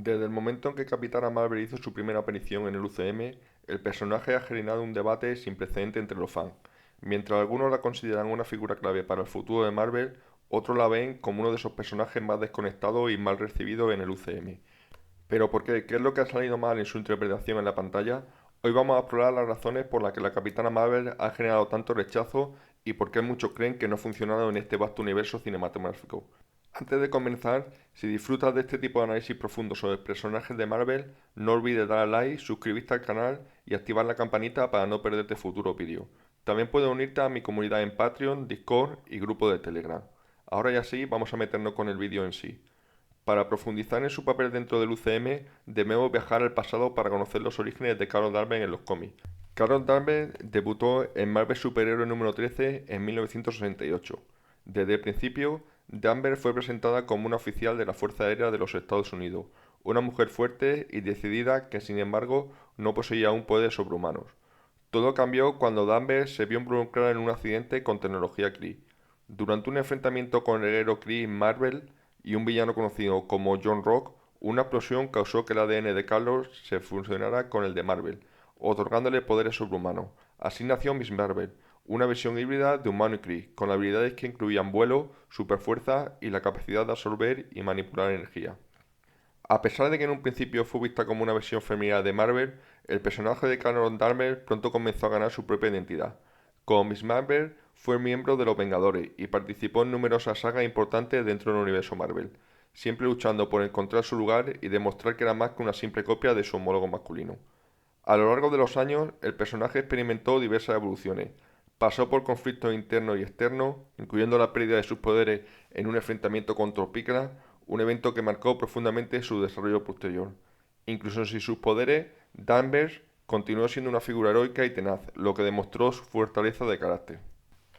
Desde el momento en que Capitana Marvel hizo su primera aparición en el UCM, el personaje ha generado un debate sin precedente entre los fans. Mientras algunos la consideran una figura clave para el futuro de Marvel, otros la ven como uno de esos personajes más desconectados y mal recibidos en el UCM. Pero ¿por qué? ¿Qué es lo que ha salido mal en su interpretación en la pantalla? Hoy vamos a explorar las razones por las que la Capitana Marvel ha generado tanto rechazo y por qué muchos creen que no ha funcionado en este vasto universo cinematográfico. Antes de comenzar, si disfrutas de este tipo de análisis profundo sobre personajes de Marvel, no olvides dar a like, suscribirte al canal y activar la campanita para no perderte futuros vídeos. También puedes unirte a mi comunidad en Patreon, Discord y grupo de Telegram. Ahora ya sí, vamos a meternos con el vídeo en sí. Para profundizar en su papel dentro del UCM, debemos viajar al pasado para conocer los orígenes de Carol Danvers en los cómics. Carol Danvers debutó en Marvel Superhéroe número 13 en 1968. Desde el principio, Danvers fue presentada como una oficial de la Fuerza Aérea de los Estados Unidos, una mujer fuerte y decidida que sin embargo no poseía aún poderes sobrehumanos. Todo cambió cuando Danvers se vio involucrada en un accidente con tecnología Kree. Durante un enfrentamiento con el héroe Kree Marvel y un villano conocido como John Rock, una explosión causó que el ADN de Carlos se fusionara con el de Marvel, otorgándole poderes sobrehumanos. Así nació Miss Marvel, una versión híbrida de humano y Kree, con habilidades que incluían vuelo, superfuerza y la capacidad de absorber y manipular energía. A pesar de que en un principio fue vista como una versión femenina de Marvel, el personaje de Carol Danvers pronto comenzó a ganar su propia identidad. Como Miss Marvel, fue miembro de los Vengadores y participó en numerosas sagas importantes dentro del universo Marvel, siempre luchando por encontrar su lugar y demostrar que era más que una simple copia de su homólogo masculino. A lo largo de los años, el personaje experimentó diversas evoluciones. Pasó por conflictos internos y externos, incluyendo la pérdida de sus poderes en un enfrentamiento contra Picra, un evento que marcó profundamente su desarrollo posterior. Incluso sin sus poderes, Danvers continuó siendo una figura heroica y tenaz, lo que demostró su fortaleza de carácter.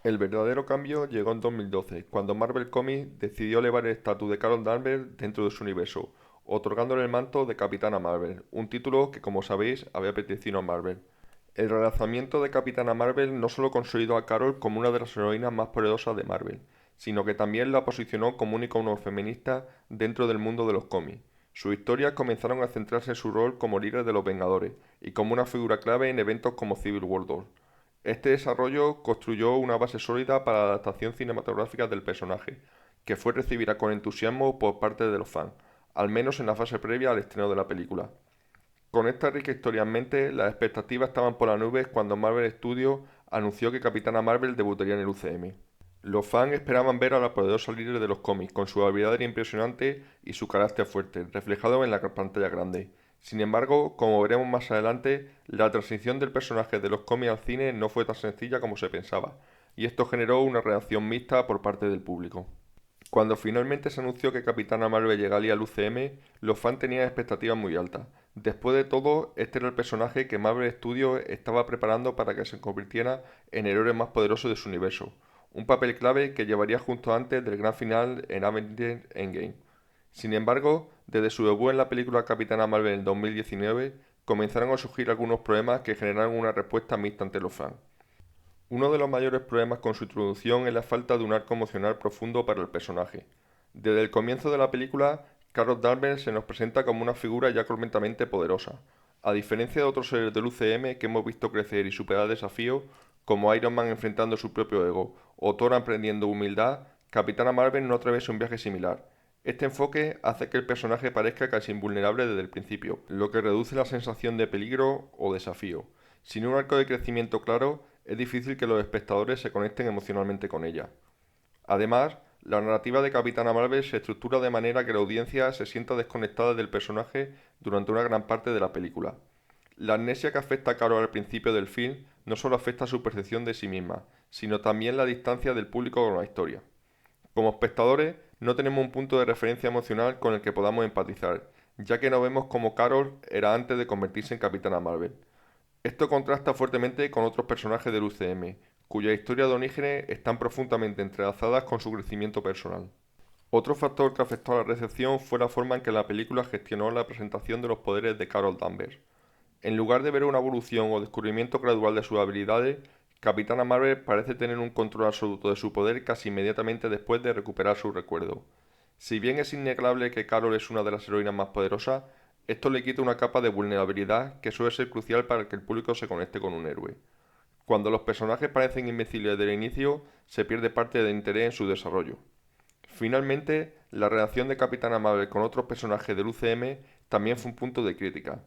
El verdadero cambio llegó en 2012, cuando Marvel Comics decidió elevar el estatus de Carol Danvers dentro de su universo, otorgándole el manto de Capitana Marvel, un título que, como sabéis, había pertenecido a Marvel. El relanzamiento de Capitana Marvel no solo consolidó a Carol como una de las heroínas más poderosas de Marvel, sino que también la posicionó como un icono feminista dentro del mundo de los cómics. Sus historias comenzaron a centrarse en su rol como líder de los Vengadores y como una figura clave en eventos como Civil War 2. Este desarrollo construyó una base sólida para la adaptación cinematográfica del personaje, que fue recibida con entusiasmo por parte de los fans, al menos en la fase previa al estreno de la película. Con esta rica historia en mente, las expectativas estaban por las nubes cuando Marvel Studios anunció que Capitana Marvel debutaría en el UCM. Los fans esperaban ver a la poderosa líder de los cómics, con su habilidad impresionante y su carácter fuerte, reflejado en la pantalla grande. Sin embargo, como veremos más adelante, la transición del personaje de los cómics al cine no fue tan sencilla como se pensaba, y esto generó una reacción mixta por parte del público. Cuando finalmente se anunció que Capitana Marvel llegaría al UCM, los fans tenían expectativas muy altas. Después de todo, este era el personaje que Marvel Studios estaba preparando para que se convirtiera en el héroe más poderoso de su universo, un papel clave que llevaría justo antes del gran final en Avengers Endgame. Sin embargo, desde su debut en la película Capitana Marvel en 2019, comenzaron a surgir algunos problemas que generaron una respuesta mixta ante los fans. Uno de los mayores problemas con su introducción es la falta de un arco emocional profundo para el personaje. Desde el comienzo de la película, Carol Danvers se nos presenta como una figura ya completamente poderosa. A diferencia de otros seres del UCM que hemos visto crecer y superar desafíos, como Iron Man enfrentando su propio ego o Thor aprendiendo humildad, Capitana Marvel no atraviesa un viaje similar. Este enfoque hace que el personaje parezca casi invulnerable desde el principio, lo que reduce la sensación de peligro o desafío. Sin un arco de crecimiento claro, es difícil que los espectadores se conecten emocionalmente con ella. Además, la narrativa de Capitana Marvel se estructura de manera que la audiencia se sienta desconectada del personaje durante una gran parte de la película. La amnesia que afecta a Carol al principio del film no solo afecta a su percepción de sí misma, sino también la distancia del público con la historia. Como espectadores, no tenemos un punto de referencia emocional con el que podamos empatizar, ya que no vemos cómo Carol era antes de convertirse en Capitana Marvel. Esto contrasta fuertemente con otros personajes del UCM, cuya historia de orígenes están profundamente entrelazadas con su crecimiento personal. Otro factor que afectó a la recepción fue la forma en que la película gestionó la presentación de los poderes de Carol Danvers. En lugar de ver una evolución o descubrimiento gradual de sus habilidades, Capitana Marvel parece tener un control absoluto de su poder casi inmediatamente después de recuperar su recuerdo. Si bien es innegable que Carol es una de las heroínas más poderosas, esto le quita una capa de vulnerabilidad que suele ser crucial para que el público se conecte con un héroe. Cuando los personajes parecen invencibles desde el inicio, se pierde parte del interés en su desarrollo. Finalmente, la relación de Capitana Marvel con otros personajes del UCM también fue un punto de crítica.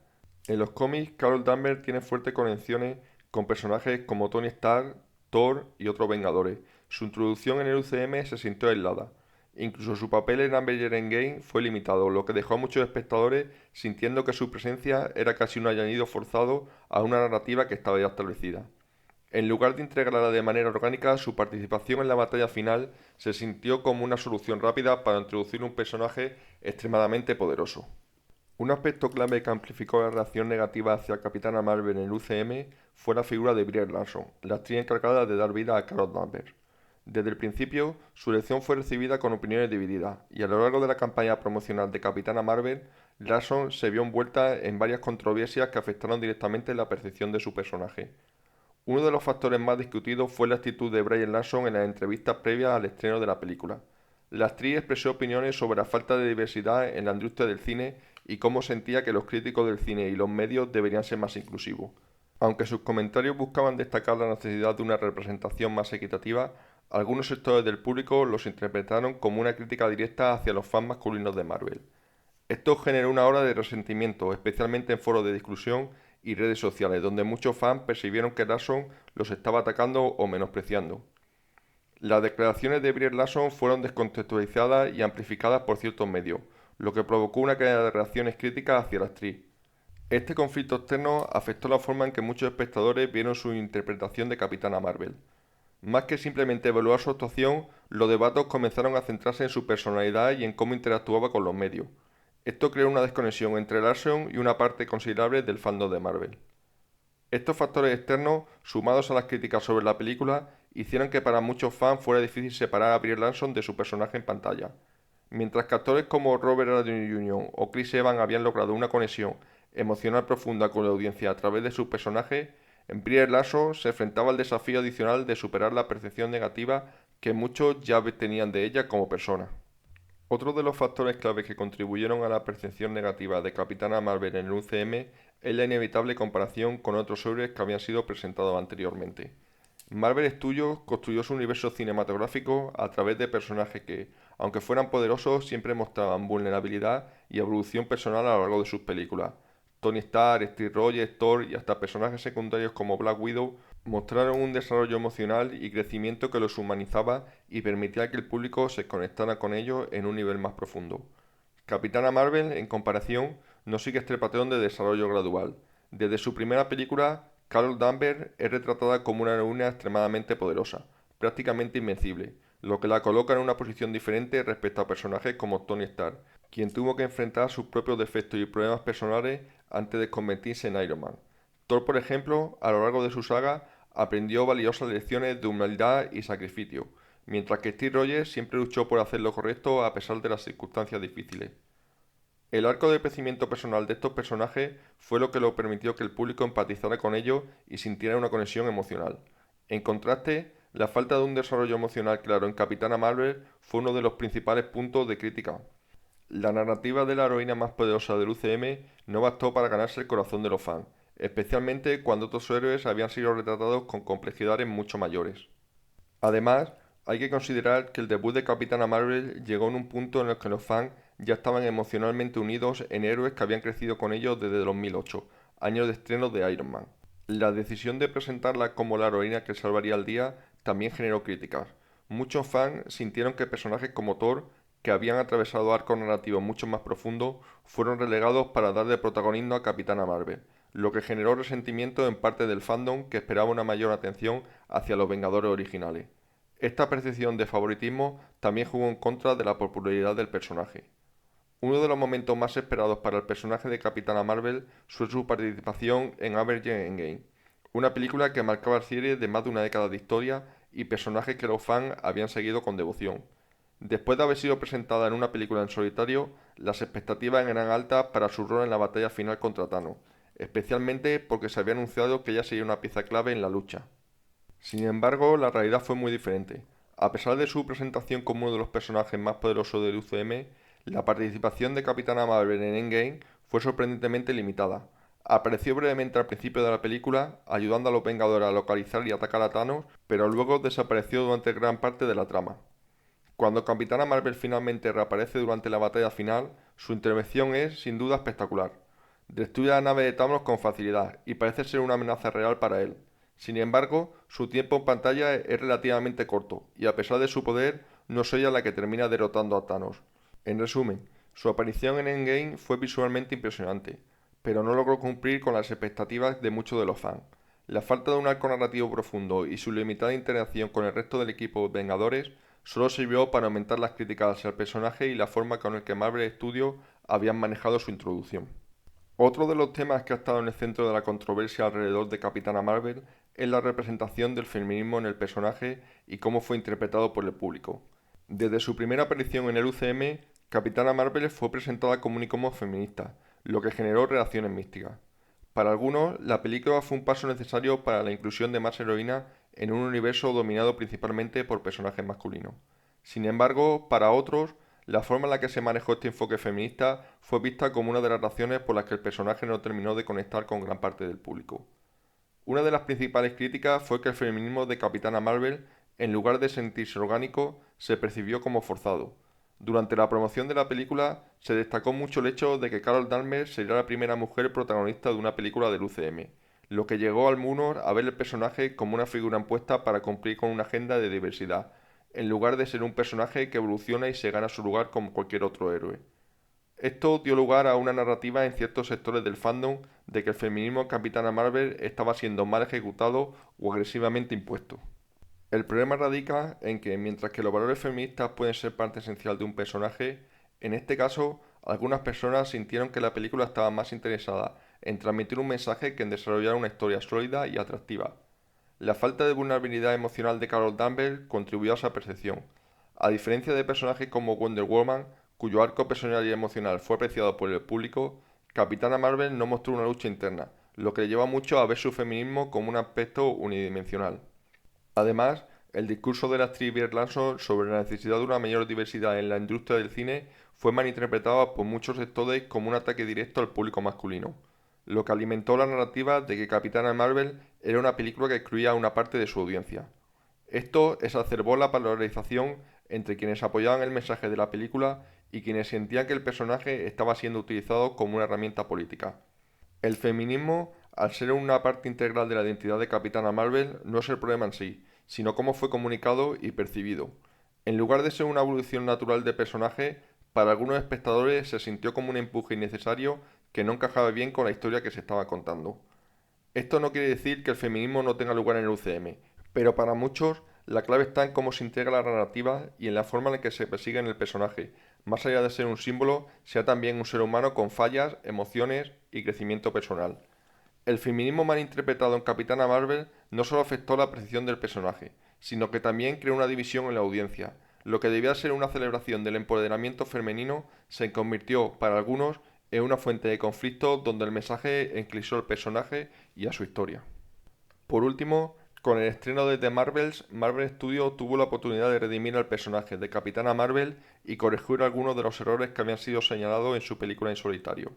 En los cómics, Carol Danvers tiene fuertes conexiones con personajes como Tony Stark, Thor y otros Vengadores. Su introducción en el UCM se sintió aislada. Incluso su papel en Avengers Endgame fue limitado, lo que dejó a muchos espectadores sintiendo que su presencia era casi un añadido forzado a una narrativa que estaba ya establecida. En lugar de integrarla de manera orgánica, su participación en la batalla final se sintió como una solución rápida para introducir un personaje extremadamente poderoso. Un aspecto clave que amplificó la reacción negativa hacia Capitana Marvel en el UCM fue la figura de Brie Larson, la actriz encargada de dar vida a Carol Danvers. Desde el principio, su elección fue recibida con opiniones divididas, y a lo largo de la campaña promocional de Capitana Marvel, Larson se vio envuelta en varias controversias que afectaron directamente la percepción de su personaje. Uno de los factores más discutidos fue la actitud de Brie Larson en las entrevistas previas al estreno de la película. La actriz expresó opiniones sobre la falta de diversidad en la industria del cine y cómo sentía que los críticos del cine y los medios deberían ser más inclusivos. Aunque sus comentarios buscaban destacar la necesidad de una representación más equitativa, algunos sectores del público los interpretaron como una crítica directa hacia los fans masculinos de Marvel. Esto generó una ola de resentimiento, especialmente en foros de discusión y redes sociales, donde muchos fans percibieron que Larson los estaba atacando o menospreciando. Las declaraciones de Brie Larson fueron descontextualizadas y amplificadas por ciertos medios, lo que provocó una cadena de reacciones críticas hacia la actriz. Este conflicto externo afectó la forma en que muchos espectadores vieron su interpretación de Capitana Marvel. Más que simplemente evaluar su actuación, los debates comenzaron a centrarse en su personalidad y en cómo interactuaba con los medios. Esto creó una desconexión entre Larson y una parte considerable del fandom de Marvel. Estos factores externos, sumados a las críticas sobre la película, hicieron que para muchos fans fuera difícil separar a Brie Larson de su personaje en pantalla. Mientras que actores como Robert Downey Jr. o Chris Evans habían logrado una conexión emocional profunda con la audiencia a través de sus personajes, Brie Larson se enfrentaba al desafío adicional de superar la percepción negativa que muchos ya tenían de ella como persona. Otro de los factores clave que contribuyeron a la percepción negativa de Capitana Marvel en el UCM es la inevitable comparación con otros héroes que habían sido presentados anteriormente. Marvel Studios construyó su universo cinematográfico a través de personajes que, aunque fueran poderosos, siempre mostraban vulnerabilidad y evolución personal a lo largo de sus películas. Tony Stark, Steve Rogers, Thor y hasta personajes secundarios como Black Widow mostraron un desarrollo emocional y crecimiento que los humanizaba y permitía que el público se conectara con ellos en un nivel más profundo. Capitana Marvel, en comparación, no sigue este patrón de desarrollo gradual. Desde su primera película, Carol Danvers es retratada como una heroína extremadamente poderosa, prácticamente invencible, lo que la coloca en una posición diferente respecto a personajes como Tony Stark, quien tuvo que enfrentar sus propios defectos y problemas personales antes de convertirse en Iron Man. Thor, por ejemplo, a lo largo de su saga, aprendió valiosas lecciones de humildad y sacrificio, mientras que Steve Rogers siempre luchó por hacer lo correcto a pesar de las circunstancias difíciles. El arco de crecimiento personal de estos personajes fue lo que lo permitió que el público empatizara con ellos y sintiera una conexión emocional. En contraste, la falta de un desarrollo emocional claro en Capitana Marvel fue uno de los principales puntos de crítica. La narrativa de la heroína más poderosa del UCM no bastó para ganarse el corazón de los fans, especialmente cuando otros héroes habían sido retratados con complejidades mucho mayores. Además, hay que considerar que el debut de Capitana Marvel llegó en un punto en el que los fans ya estaban emocionalmente unidos en héroes que habían crecido con ellos desde 2008, año de estreno de Iron Man. La decisión de presentarla como la heroína que salvaría el día también generó críticas. Muchos fans sintieron que personajes como Thor, que habían atravesado arcos narrativos mucho más profundos, fueron relegados para darle protagonismo a Capitana Marvel, lo que generó resentimiento en parte del fandom que esperaba una mayor atención hacia los Vengadores originales. Esta percepción de favoritismo también jugó en contra de la popularidad del personaje. Uno de los momentos más esperados para el personaje de Capitana Marvel fue su participación en Avengers Endgame, una película que marcaba el cierre de más de una década de historia y personajes que los fans habían seguido con devoción. Después de haber sido presentada en una película en solitario, las expectativas eran altas para su rol en la batalla final contra Thanos, especialmente porque se había anunciado que ella sería una pieza clave en la lucha. Sin embargo, la realidad fue muy diferente. A pesar de su presentación como uno de los personajes más poderosos del UCM, la participación de Capitana Marvel en Endgame fue sorprendentemente limitada. Apareció brevemente al principio de la película, ayudando a los Vengadores a localizar y atacar a Thanos, pero luego desapareció durante gran parte de la trama. Cuando Capitana Marvel finalmente reaparece durante la batalla final, su intervención es sin duda espectacular. Destruye la nave de Thanos con facilidad y parece ser una amenaza real para él. Sin embargo, su tiempo en pantalla es relativamente corto y a pesar de su poder, no es ella la que termina derrotando a Thanos. En resumen, su aparición en Endgame fue visualmente impresionante, pero no logró cumplir con las expectativas de muchos de los fans. La falta de un arco narrativo profundo y su limitada interacción con el resto del equipo Vengadores solo sirvió para aumentar las críticas hacia el personaje y la forma con la que Marvel Studios habían manejado su introducción. Otro de los temas que ha estado en el centro de la controversia alrededor de Capitana Marvel es la representación del feminismo en el personaje y cómo fue interpretado por el público. Desde su primera aparición en el UCM, Capitana Marvel fue presentada como un icono feminista, lo que generó reacciones místicas. Para algunos, la película fue un paso necesario para la inclusión de más heroínas en un universo dominado principalmente por personajes masculinos. Sin embargo, para otros, la forma en la que se manejó este enfoque feminista fue vista como una de las razones por las que el personaje no terminó de conectar con gran parte del público. Una de las principales críticas fue que el feminismo de Capitana Marvel, en lugar de sentirse orgánico, se percibió como forzado. Durante la promoción de la película se destacó mucho el hecho de que Carol Danvers sería la primera mujer protagonista de una película del UCM, lo que llegó al mundo a ver el personaje como una figura impuesta para cumplir con una agenda de diversidad, en lugar de ser un personaje que evoluciona y se gana su lugar como cualquier otro héroe. Esto dio lugar a una narrativa en ciertos sectores del fandom de que el feminismo en Capitana Marvel estaba siendo mal ejecutado o agresivamente impuesto. El problema radica en que, mientras que los valores feministas pueden ser parte esencial de un personaje, en este caso, algunas personas sintieron que la película estaba más interesada en transmitir un mensaje que en desarrollar una historia sólida y atractiva. La falta de vulnerabilidad emocional de Carol Danvers contribuyó a esa percepción. A diferencia de personajes como Wonder Woman, cuyo arco personal y emocional fue apreciado por el público, Capitana Marvel no mostró una lucha interna, lo que le lleva mucho a ver su feminismo como un aspecto unidimensional. Además, el discurso de la actriz Brie Larson sobre la necesidad de una mayor diversidad en la industria del cine fue malinterpretado por muchos sectores como un ataque directo al público masculino, lo que alimentó la narrativa de que Capitana Marvel era una película que excluía a una parte de su audiencia. Esto exacerbó la polarización entre quienes apoyaban el mensaje de la película y quienes sentían que el personaje estaba siendo utilizado como una herramienta política. El feminismo, al ser una parte integral de la identidad de Capitana Marvel, no es el problema en sí, sino cómo fue comunicado y percibido. En lugar de ser una evolución natural de personaje, para algunos espectadores se sintió como un empuje innecesario que no encajaba bien con la historia que se estaba contando. Esto no quiere decir que el feminismo no tenga lugar en el UCM, pero para muchos la clave está en cómo se integra la narrativa y en la forma en la que se persigue en el personaje, más allá de ser un símbolo, sea también un ser humano con fallas, emociones y crecimiento personal. El feminismo mal interpretado en Capitana Marvel no solo afectó la percepción del personaje, sino que también creó una división en la audiencia. Lo que debía ser una celebración del empoderamiento femenino se convirtió, para algunos, en una fuente de conflicto donde el mensaje eclipsó al personaje y a su historia. Por último, con el estreno de The Marvels, Marvel Studios tuvo la oportunidad de redimir al personaje de Capitana Marvel y corregir algunos de los errores que habían sido señalados en su película en solitario.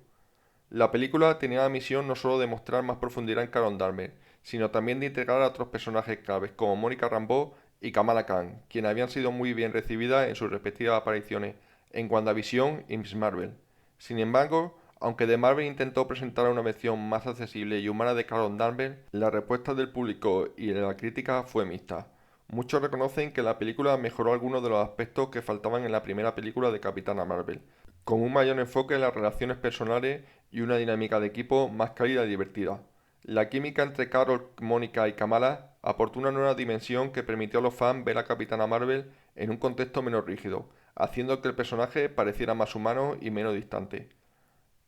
La película tenía la misión no solo de mostrar más profundidad en Carol Danvers, sino también de integrar a otros personajes claves como Mónica Rambeau y Kamala Khan, quienes habían sido muy bien recibidas en sus respectivas apariciones en WandaVision y Miss Marvel. Sin embargo, aunque The Marvel intentó presentar una versión más accesible y humana de Carol Danvers, la respuesta del público y de la crítica fue mixta. Muchos reconocen que la película mejoró algunos de los aspectos que faltaban en la primera película de Capitana Marvel, con un mayor enfoque en las relaciones personales y una dinámica de equipo más cálida y divertida. La química entre Carol, Mónica y Kamala aportó una nueva dimensión que permitió a los fans ver a Capitana Marvel en un contexto menos rígido, haciendo que el personaje pareciera más humano y menos distante.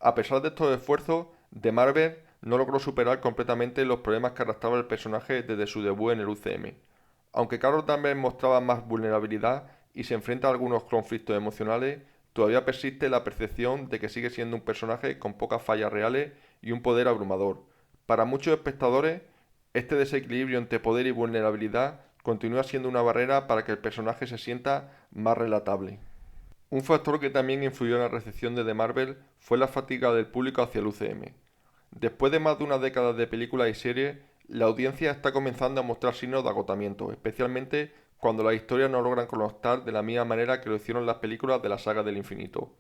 A pesar de estos esfuerzos, The Marvel no logró superar completamente los problemas que arrastraba el personaje desde su debut en el UCM. Aunque Carol Danvers mostraba más vulnerabilidad y se enfrenta a algunos conflictos emocionales, todavía persiste la percepción de que sigue siendo un personaje con pocas fallas reales y un poder abrumador. Para muchos espectadores, este desequilibrio entre poder y vulnerabilidad continúa siendo una barrera para que el personaje se sienta más relatable. Un factor que también influyó en la recepción de The Marvel fue la fatiga del público hacia el UCM. Después de más de una década de películas y series, la audiencia está comenzando a mostrar signos de agotamiento, especialmente cuando las historias no logran conectar de la misma manera que lo hicieron las películas de la saga del infinito.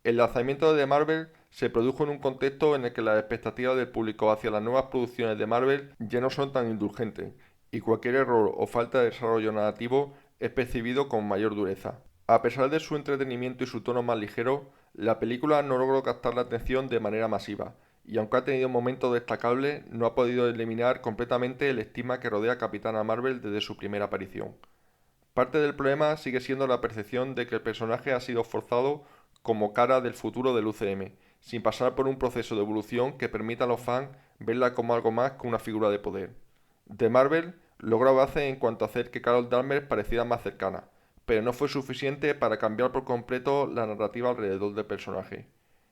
El lanzamiento de The Marvel se produjo en un contexto en el que las expectativas del público hacia las nuevas producciones de Marvel ya no son tan indulgentes, y cualquier error o falta de desarrollo narrativo es percibido con mayor dureza. A pesar de su entretenimiento y su tono más ligero, la película no logró captar la atención de manera masiva, y aunque ha tenido momentos destacables, no ha podido eliminar completamente el estigma que rodea a Capitana Marvel desde su primera aparición. Parte del problema sigue siendo la percepción de que el personaje ha sido forzado como cara del futuro del UCM, sin pasar por un proceso de evolución que permita a los fans verla como algo más que una figura de poder. The Marvel logró avances en cuanto a hacer que Carol Danvers pareciera más cercana, pero no fue suficiente para cambiar por completo la narrativa alrededor del personaje.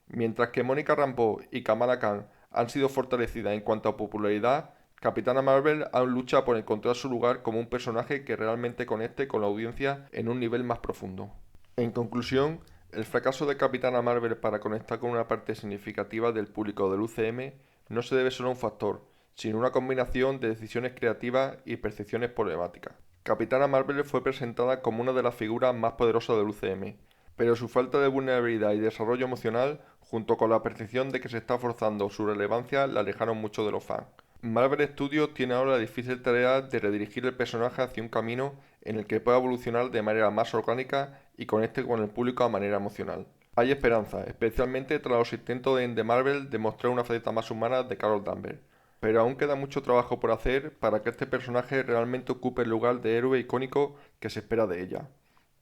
Mientras que Mónica Rambeau y Kamala Khan han sido fortalecidas en cuanto a popularidad, Capitana Marvel aún lucha por encontrar su lugar como un personaje que realmente conecte con la audiencia en un nivel más profundo. En conclusión, el fracaso de Capitana Marvel para conectar con una parte significativa del público del UCM no se debe solo a un factor, sino a una combinación de decisiones creativas y percepciones problemáticas. Capitana Marvel fue presentada como una de las figuras más poderosas del UCM, pero su falta de vulnerabilidad y desarrollo emocional, junto con la percepción de que se está forzando su relevancia, la alejaron mucho de los fans. Marvel Studios tiene ahora la difícil tarea de redirigir el personaje hacia un camino en el que pueda evolucionar de manera más orgánica y conecte con el público a manera emocional. Hay esperanza, especialmente tras los intentos de The Marvel de mostrar una faceta más humana de Carol Danvers, pero aún queda mucho trabajo por hacer para que este personaje realmente ocupe el lugar de héroe icónico que se espera de ella.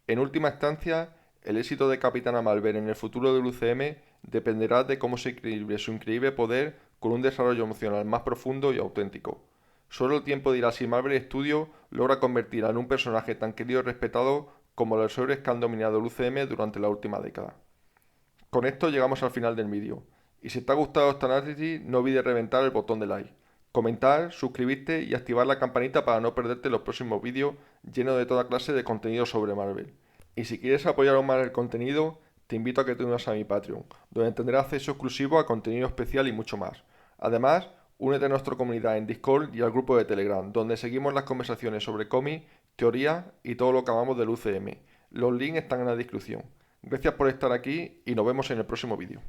En última instancia, el éxito de Capitana Marvel en el futuro del UCM dependerá de cómo se equilibre su increíble poder con un desarrollo emocional más profundo y auténtico. Solo el tiempo dirá si Marvel Studios logra convertirla en un personaje tan querido y respetado como los héroes que han dominado el UCM durante la última década. Con esto llegamos al final del vídeo. Y si te ha gustado esta análisis, no olvides reventar el botón de like, comentar, suscribirte y activar la campanita para no perderte los próximos vídeos llenos de toda clase de contenido sobre Marvel. Y si quieres apoyar aún más el contenido, te invito a que te unas a mi Patreon, donde tendrás acceso exclusivo a contenido especial y mucho más. Además, únete a nuestra comunidad en Discord y al grupo de Telegram, donde seguimos las conversaciones sobre cómics, teoría y todo lo que amamos del UCM. Los links están en la descripción. Gracias por estar aquí y nos vemos en el próximo vídeo.